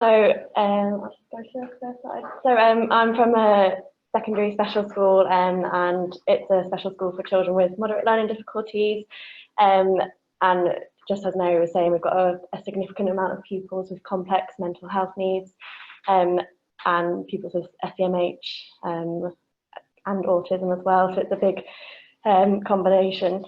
I'll just go to the first slide. I'm from a secondary special school, and it's a special school for children with moderate learning difficulties. And just as Mary was saying, we've got a significant amount of pupils with complex mental health needs, and pupils with SEMH and autism as well. So it's a big combination.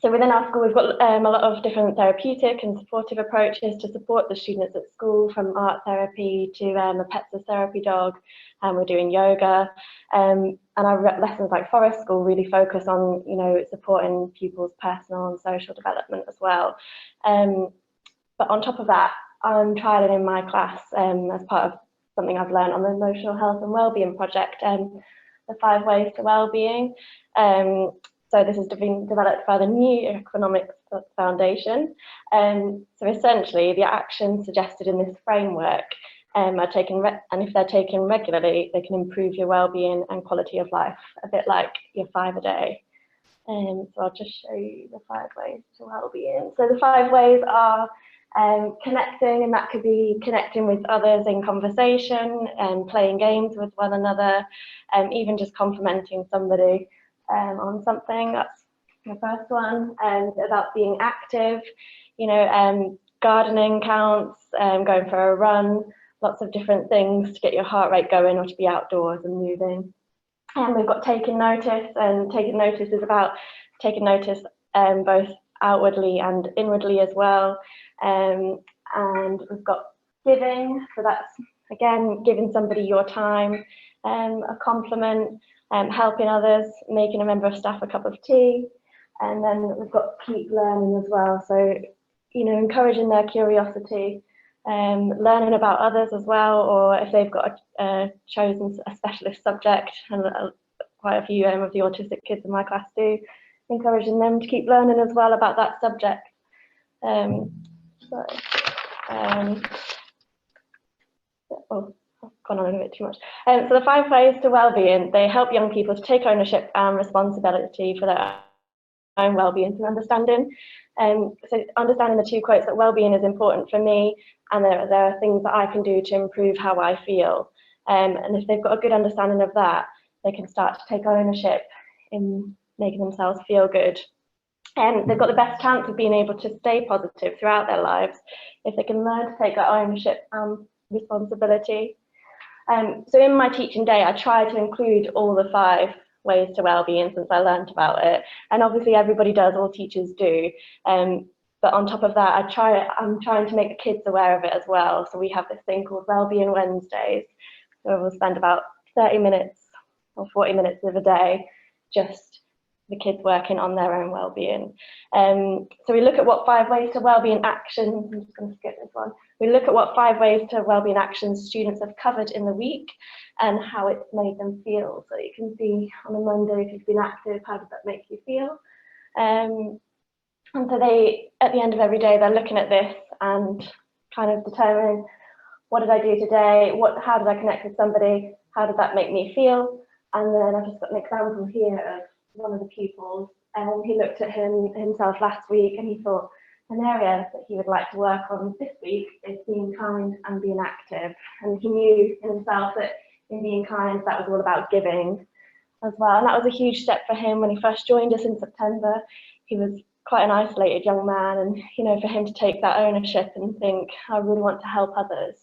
So within our school, we've got a lot of different therapeutic and supportive approaches to support the students at school, from art therapy to a pets as therapy dog, and we're doing yoga. And our lessons like Forest School really focus on, supporting pupils' personal and social development as well. But on top of that, I'm trialling in my class as part of something I've learned on the Emotional Health and Well-being project, the 5 Ways to Wellbeing. So this has been developed by the New Economics Foundation. So essentially, the actions suggested in this framework are taken, and if they're taken regularly, they can improve your well-being and quality of life, a bit like your 5 a day. So I'll just show you the 5 ways to well-being. So the 5 ways are connecting, and that could be connecting with others in conversation, playing games with one another, even just complimenting somebody on something. That's the first one. About being active, gardening counts, going for a run, lots of different things to get your heart rate going or to be outdoors and moving. And we've got taking notice, and taking notice is about taking notice both outwardly and inwardly as well. And we've got giving, so that's again giving somebody your time, a compliment, helping others, making a member of staff a cup of tea. And then we've got keep learning as well, so encouraging their curiosity, learning about others as well, or if they've got chosen a specialist subject, and quite a few of the autistic kids in my class do, encouraging them to keep learning as well about that subject. I've gone on a bit too much. So the 5 ways to wellbeing, they help young people to take ownership and responsibility for their own well-being through understanding. So understanding the 2 quotes, that well-being is important for me, and there are things that I can do to improve how I feel. And if they've got a good understanding of that, they can start to take ownership in making themselves feel good. And they've got the best chance of being able to stay positive throughout their lives if they can learn to take that ownership and responsibility. So in my teaching day, I try to include all the 5 ways to wellbeing since I learned about it. And obviously everybody does, all teachers do. But on top of that, I'm trying to make the kids aware of it as well. So we have this thing called Wellbeing Wednesdays, where we'll spend about 30 minutes or 40 minutes of a day just the kids working on their own well-being. So we look at what 5 ways to wellbeing actions, I'm just going to skip this one. We look at what 5 ways to wellbeing actions students have covered in the week and how it's made them feel. So you can see on a Monday, if you've been active, how does that make you feel? And so they, at the end of every day, they're looking at this and kind of determining, what did I do today? How did I connect with somebody? How did that make me feel? And then I've just got an example here of one of the pupils, and he looked at himself last week, and he thought an area that he would like to work on this week is being kind and being active. And he knew in himself that in being kind, that was all about giving as well. And that was a huge step for him when he first joined us in September. He was quite an isolated young man, and for him to take that ownership and think, I really want to help others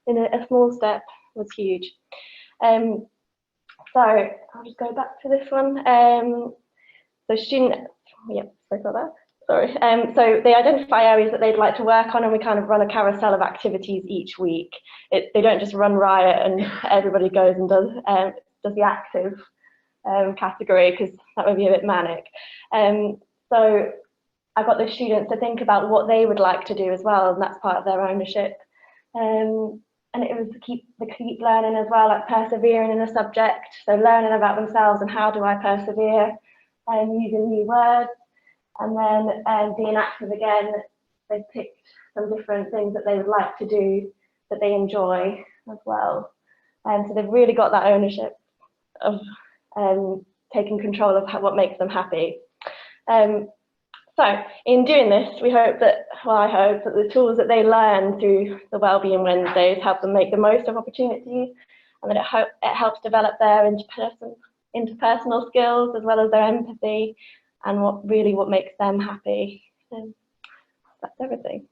in a small step was huge. So I'll just go back to this one. So so they identify areas that they'd like to work on, and we kind of run a carousel of activities each week. They don't just run riot and everybody goes and does the active category, because that would be a bit manic. So I got the students to think about what they would like to do as well, and that's part of their ownership. And it was to keep learning as well, like persevering in a subject. So learning about themselves and how do I persevere, and using new words. And then being active again, they picked some different things that they would like to do that they enjoy as well. And so they've really got that ownership of taking control of what makes them happy. So in doing this, we hope that, well, I hope that the tools that they learn through the Wellbeing Wednesdays help them make the most of opportunities, and that it helps develop their interpersonal skills as well as their empathy and what makes them happy. And that's everything.